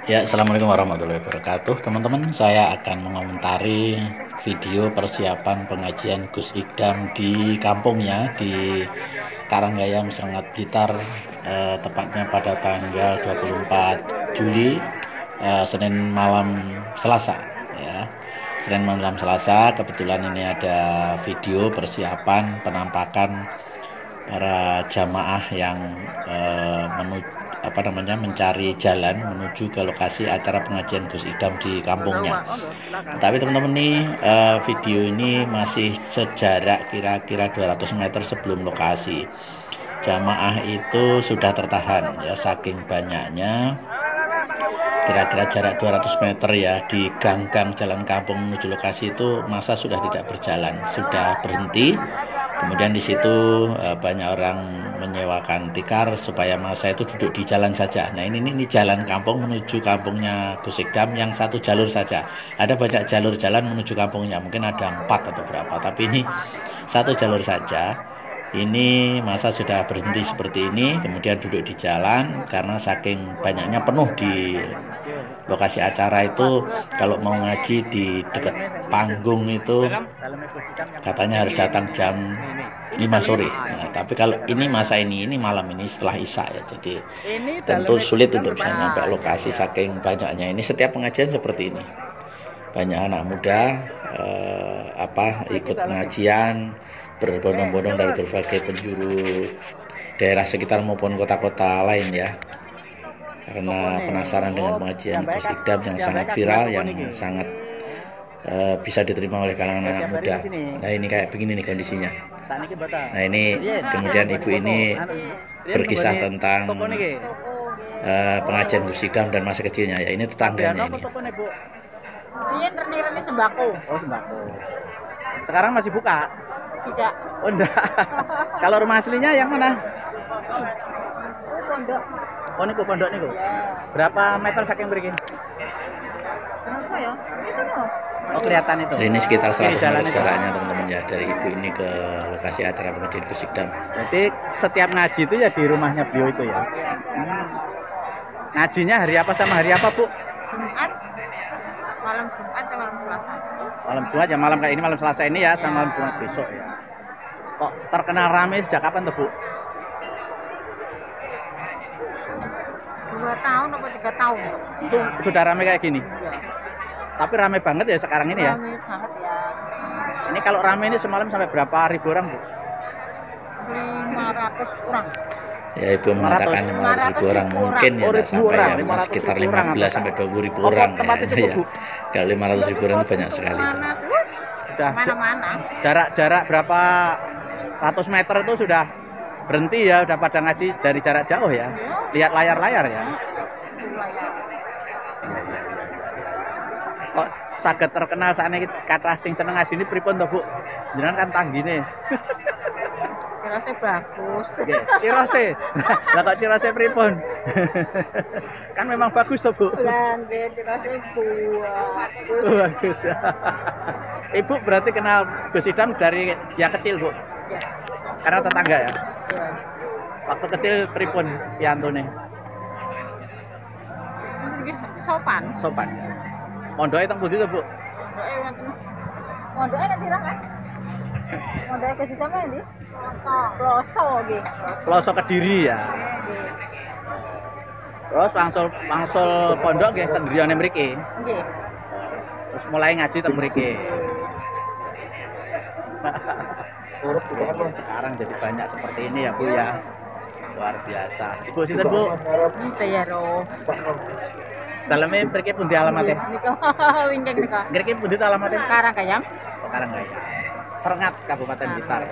Ya, Assalamualaikum warahmatullahi wabarakatuh. Teman-teman, saya akan mengomentari video persiapan pengajian Gus Ikdam di kampungnya di Karanggayam, Serengat, Blitar, tepatnya pada tanggal 24 Juli, Senin malam Selasa. Ya, Senin malam Selasa. Kebetulan ini ada video persiapan penampakan para jamaah yang mencari jalan menuju ke lokasi acara pengajian Gus Idam di kampungnya. Tapi teman-teman nih, video ini masih sejarak kira-kira 200 meter sebelum lokasi. Jamaah itu sudah tertahan ya, saking banyaknya. Kira-kira jarak 200 meter ya, di gang-gang jalan kampung menuju lokasi itu masa sudah tidak berjalan, sudah berhenti. Kemudian di situ banyak orang menyewakan tikar supaya masa itu duduk di jalan saja. Nah, ini jalan kampung menuju kampungnya Gus Ikdam yang satu jalur saja. Ada banyak jalur jalan menuju kampungnya, mungkin ada 4 atau berapa, tapi ini satu jalur saja. Ini masa sudah berhenti seperti ini, kemudian duduk di jalan karena saking banyaknya penuh di lokasi acara itu. Kalau mau ngaji di dekat panggung itu katanya harus datang jam 5 sore. Nah, tapi kalau ini masa ini malam ini setelah Isya ya, jadi tentu sulit untuk bisa sampai lokasi saking banyaknya. Ini setiap pengajian seperti ini, banyak anak muda ikut pengajian berbondong-bondong dari berbagai penjuru daerah sekitar maupun kota-kota lain ya, karena penasaran dengan pengajian Gus Ikdam yang sangat viral, yang sangat bisa diterima oleh kalangan anak muda. Nah, ini kayak begini nih kondisinya. Nah, ini kemudian ibu ini berkisah tentang pengajian Gus Ikdam dan masa kecilnya ya. Ini tetangganya ini. Ini sembako. Oh, sembako. Sekarang masih buka? Tidak. Oh, enggak. Kalau rumah aslinya yang mana? Pondok. Oh, niku pondok niku. Berapa meter saking mriki? Berapa ya? Itu loh. Oh, kelihatan itu. Ini sekitar 100 jalan meter jaraknya teman-teman ya, dari ibu ini ke lokasi acara pengajian Gus Ikdam. Berarti setiap ngaji itu ya di rumahnya beliau itu ya. Ngajinya hari apa sama hari apa, Bu? Jumat. Malam Jumat atau malam Selasa? Malam Jumat ya, malam kayak ini, malam Selasa ini ya, sama malam Jumat besok ya. Kok terkenal rame sejak kapan tuh, Bu? 2 tahun atau 3 tahun? Itu sudah rame kayak gini. Ya. Tapi rame banget ya sekarang ini ya. Rame banget ya. Ini kalau rame ini semalam sampai berapa ribu orang, Bu? 500 orang. Ya, ibu mengatakan 500.000 orang, mungkin ya, Oh, tidak sampai orang, ya, 500.000 sekitar orang, 15 sampai 20.000 orang tempatnya ya. cukup, Ya. Bu. Kalau 500.000 orang itu banyak sekali itu. Mana terus? Sudah Mana-mana. jarak berapa ratus meter itu sudah berhenti ya, udah pada ngaji dari jarak jauh ya. Lihat layar-layar ya. Kok saged terkenal sakniki kata sing seneng ngaji ini pripun to, Bu? Jenengan kan tanggine. Cirose bagus. Nggih, cirose. Lah kok cirose pripun? Kan memang bagus to, Bu. Lah nggih, cirose bagus. Bagus. Ibu berarti kenal Gus Idam dari dia kecil, Bu? Ya. Karena tetangga ya. Ya. Waktu kecil pripun piantune? Nggih, sopan. Sopan. Mondoke teng pundi to, Bu? Mondoke wonten. Mondoke nek pirang, Mas? Mondoke ke situ ndi? Ploso nggih. Ploso Kediri ya. Nggih. Terus wangsul pondok nggih teng griyane mriki. Nggih. Terus mulai ngaji teng mriki. Sekarang jadi banyak seperti ini ya, Bu ya. Luar biasa. Ibu sinten, Bu? Nggih ya roh. Daleme mriki pundi alamate? Nika wingking nika. Mriki pundi alamate? Karanggayam. Oh, Karanggayam. Serengat Kabupaten Blitar.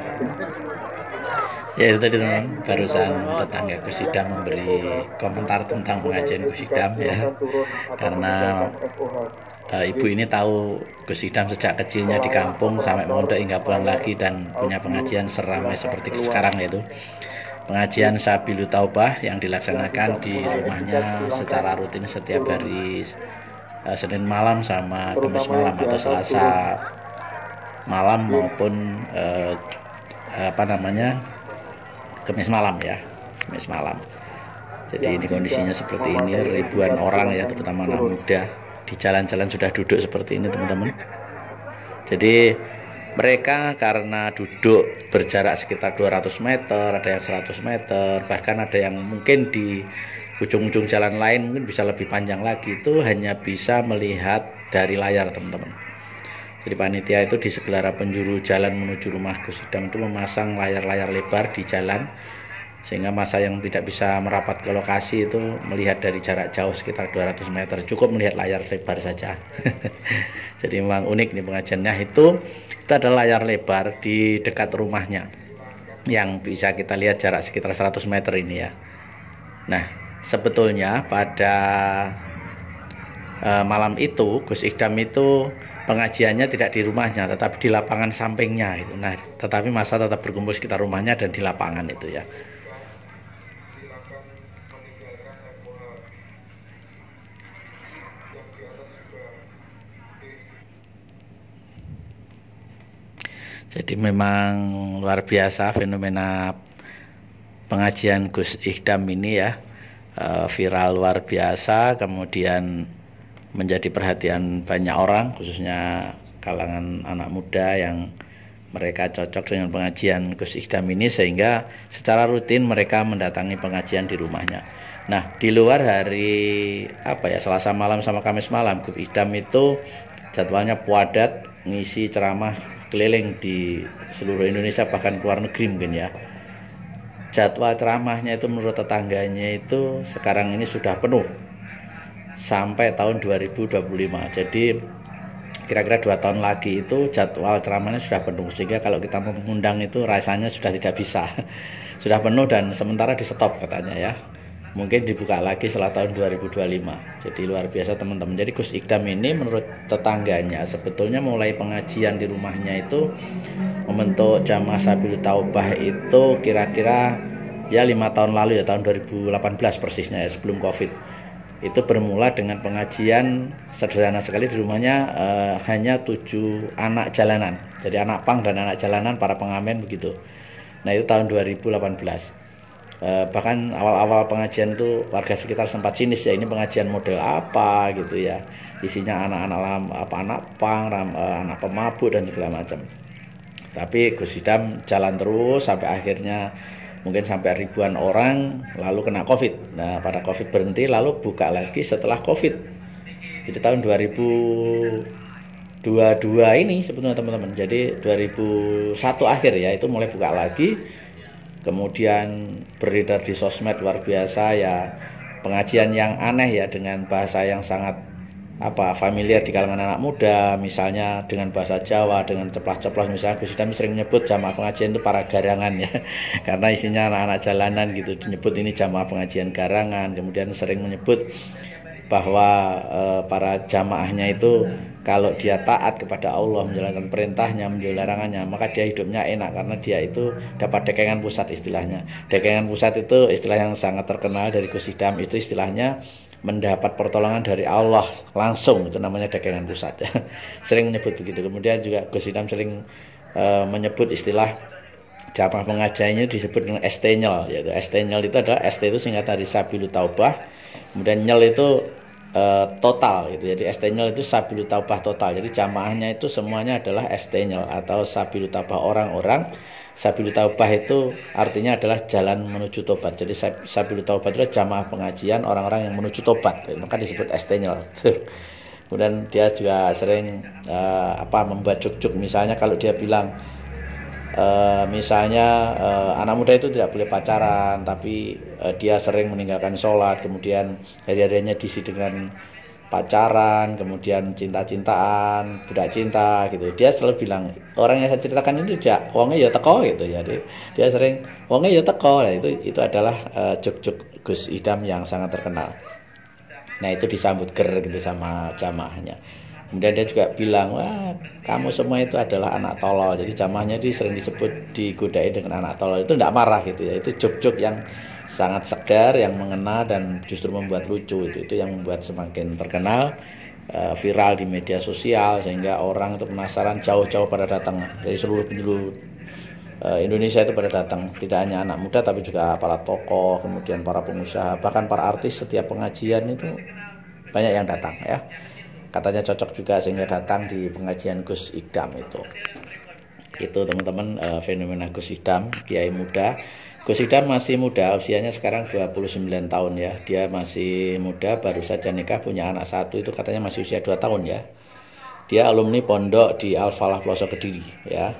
Ya, itu tadi teman, barusan tetangga Gus Idam memberi komentar tentang pengajian Gus Idam ya, karena ibu ini tahu Gus Idam sejak kecilnya di kampung sampai mondok hingga pulang lagi, dan punya pengajian seramai seperti sekarang, yaitu pengajian Sabilu Taubah yang dilaksanakan di rumahnya secara rutin setiap hari Senin malam sama Kamis malam atau Selasa malam maupun Kamis malam ya, Kamis malam. Jadi ini kondisinya seperti ini, ribuan orang ya, terutama anak muda di jalan-jalan sudah duduk seperti ini teman-teman. Jadi mereka karena duduk berjarak sekitar 200 meter, ada yang 100 meter, bahkan ada yang mungkin di ujung-ujung jalan lain mungkin bisa lebih panjang lagi, itu hanya bisa melihat dari layar teman-teman. Jadi panitia itu di segala penjuru jalan menuju rumah Gus Idam itu memasang layar-layar lebar di jalan, sehingga masa yang tidak bisa merapat ke lokasi itu melihat dari jarak jauh sekitar 200 meter, cukup melihat layar lebar saja. Jadi memang unik nih pengajiannya. Itu adalah layar lebar di dekat rumahnya yang bisa kita lihat jarak sekitar 100 meter ini ya. Nah sebetulnya pada malam itu Gus Idam itu pengajiannya tidak di rumahnya tetapi di lapangan sampingnya itu. Nah tetapi masa tetap berkumpul sekitar rumahnya dan di lapangan itu ya. Jadi memang luar biasa fenomena pengajian Gus Idam ini ya, viral luar biasa, kemudian menjadi perhatian banyak orang, khususnya kalangan anak muda yang mereka cocok dengan pengajian Gus Idam ini, sehingga secara rutin mereka mendatangi pengajian di rumahnya. Nah di luar hari Selasa malam sama Kamis malam, Gus Idam itu jadwalnya padat, ngisi ceramah keliling di seluruh Indonesia, bahkan keluar negeri mungkin ya. Jadwal ceramahnya itu menurut tetangganya itu sekarang ini sudah penuh sampai tahun 2025. Jadi kira-kira 2 tahun lagi itu jadwal ceramahnya sudah penuh, sehingga kalau kita mau mengundang itu rasanya sudah tidak bisa. Sudah penuh dan sementara di stop katanya ya. Mungkin dibuka lagi setelah tahun 2025. Jadi luar biasa teman-teman. Jadi Gus Idam ini menurut tetangganya sebetulnya mulai pengajian di rumahnya itu membentuk Jamaah Sabilut Taubah itu kira-kira ya 5 tahun lalu ya, tahun 2018 persisnya ya, sebelum Covid. Itu bermula dengan pengajian sederhana sekali di rumahnya, hanya 7 anak jalanan. Jadi anak pang dan anak jalanan, para pengamen begitu. Nah itu tahun 2018. Bahkan awal-awal pengajian itu warga sekitar sempat sinis ya, ini pengajian model apa gitu ya, isinya anak pang, anak pemabuk dan segala macam. Tapi Gus Idam jalan terus sampai akhirnya mungkin sampai ribuan orang, lalu kena Covid. Nah pada Covid berhenti, lalu buka lagi setelah Covid. Jadi tahun 2022 ini sebetulnya teman-teman, jadi 2001 akhir ya, itu mulai buka lagi. Kemudian beredar di sosmed luar biasa ya, pengajian yang aneh ya, dengan bahasa yang sangat familiar di kalangan anak muda, misalnya dengan bahasa Jawa, dengan ceplas-ceplos. Misalnya Gus Idam sering menyebut jamaah pengajian itu para garangan ya, karena isinya anak-anak jalanan gitu, menyebut ini jamaah pengajian garangan. Kemudian sering menyebut bahwa para jamaahnya itu kalau dia taat kepada Allah, menjalankan perintahnya, menjauhi larangannya, maka dia hidupnya enak karena dia itu dapat dekengan pusat istilahnya. Dekengan pusat itu istilah yang sangat terkenal dari Gus Idam, itu istilahnya mendapat pertolongan dari Allah langsung, itu namanya dekengan pusat ya. Sering menyebut begitu. Kemudian juga Gus Idam sering menyebut istilah jamaah pengajiannya disebut dengan ST-nyel, yaitu ST-nyel itu adalah ST itu singkatan dari Sabilut Taubah, kemudian nyel itu total gitu. Jadi ST-nyel itu Sabilut Taubah total. Jadi jamaahnya itu semuanya adalah ST-nyel atau Sabilut Taubah, orang-orang. Sabilut Taubah itu artinya adalah jalan menuju tobat. Jadi Sabilut Taubah itu adalah jamaah pengajian orang-orang yang menuju tobat, maka disebut ST-nyel. Kemudian dia juga sering membuat juk-juk, misalnya kalau dia bilang anak muda itu tidak boleh pacaran, tapi dia sering meninggalkan sholat, kemudian hari-harinya diisi dengan pacaran, kemudian cinta-cintaan, budak cinta gitu. Dia selalu bilang, orang yang saya ceritakan ini tidak wongnya ya teko gitu ya. Dia sering wongnya ya teko. Nah, itu adalah juk-juk Gus Idam yang sangat terkenal. Nah itu disambut ger gitu sama jamaahnya. Kemudian dia juga bilang, wah kamu semua itu adalah anak tolol. Jadi jamaahnya itu sering disebut, digodai dengan anak tolol. Itu tidak marah gitu ya. Itu juk-juk yang sangat segar, yang mengena dan justru membuat lucu. Itu yang membuat semakin terkenal, viral di media sosial, sehingga orang itu penasaran, jauh-jauh pada datang dari seluruh penjuru Indonesia itu pada datang, tidak hanya anak muda tapi juga para tokoh, kemudian para pengusaha, bahkan para artis. Setiap pengajian itu banyak yang datang ya, katanya cocok juga sehingga datang di pengajian Gus Idam itu teman-teman. Fenomena Gus Idam, kiai muda. Gus Idam masih muda, usianya sekarang 29 tahun ya, dia masih muda, baru saja nikah, punya anak satu, itu katanya masih usia 2 tahun ya. Dia alumni pondok di Al Falah Pelosok Kediri ya.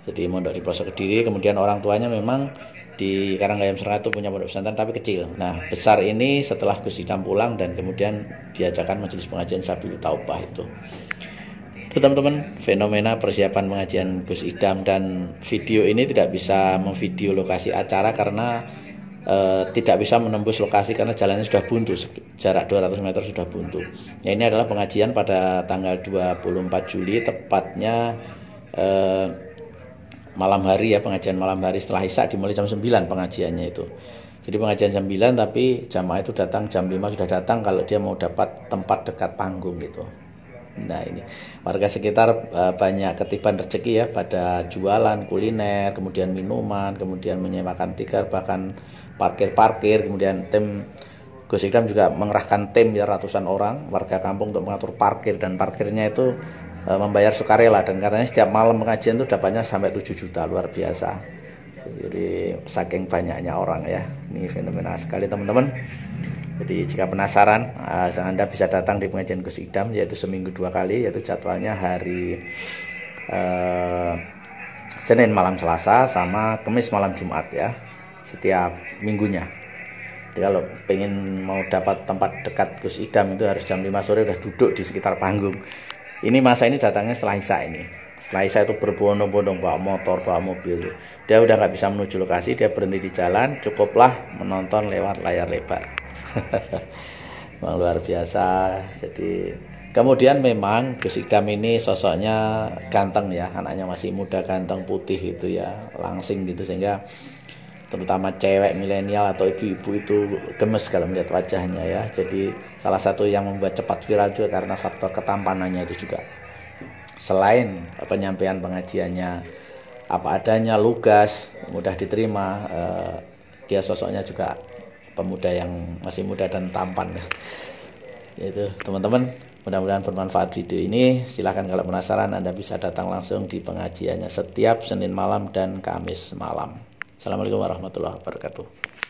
Jadi mondok di pelosok Kediri, kemudian orang tuanya memang di Karanggayam Seratu punya pondok pesantren tapi kecil. Nah, besar ini setelah Gus Idam pulang dan kemudian diadakan majelis pengajian Sabilul Taubah itu. Itu teman-teman, fenomena persiapan pengajian Gus Idam. Dan video ini tidak bisa memvideo lokasi acara karena tidak bisa menembus lokasi karena jalannya sudah buntu, jarak 200 meter sudah buntu. Ya, ini adalah pengajian pada tanggal 24 Juli, tepatnya malam hari ya, pengajian malam hari setelah Isya, dimulai jam 9 pengajiannya itu. Jadi pengajian jam 9 tapi jamaah itu datang jam 5 sudah datang kalau dia mau dapat tempat dekat panggung gitu. Nah, ini warga sekitar banyak ketiban rezeki ya pada jualan kuliner, kemudian minuman, kemudian menyewakan tikar, bahkan parkir-parkir. Kemudian tim Gus Idam juga mengerahkan tim ya, ratusan orang warga kampung untuk mengatur parkir, dan parkirnya itu membayar sukarela, dan katanya setiap malam pengajian itu dapatnya sampai 7 juta, luar biasa. Jadi saking banyaknya orang ya, ini fenomena sekali teman-teman. Jadi jika penasaran, Anda bisa datang di pengajian Gus Idam, yaitu seminggu 2 kali, yaitu jadwalnya hari Senin malam Selasa sama Kamis malam Jumat ya, setiap minggunya. Jadi kalau pengen mau dapat tempat dekat Gus Idam itu harus jam 5 sore udah duduk di sekitar panggung. Ini masa ini datangnya setelah Isya ini. Setelah Isya itu berbondong-bondong bawa motor, bawa mobil. Dia udah nggak bisa menuju lokasi, dia berhenti di jalan, cukuplah menonton lewat layar lebar. Memang luar biasa. Jadi kemudian memang Gus Idam ini sosoknya ganteng ya, anaknya masih muda, ganteng, putih gitu ya, langsing gitu, sehingga terutama cewek milenial atau ibu-ibu itu gemes kalau melihat wajahnya ya. Jadi salah satu yang membuat cepat viral juga karena faktor ketampanannya itu juga. Selain penyampaian pengajiannya apa adanya, lugas, mudah diterima, dia sosoknya juga pemuda yang masih muda dan tampan. Itu teman-teman, mudah-mudahan bermanfaat video ini. Silahkan kalau penasaran Anda bisa datang langsung di pengajiannya setiap Senin malam dan Kamis malam. Assalamualaikum warahmatullahi wabarakatuh.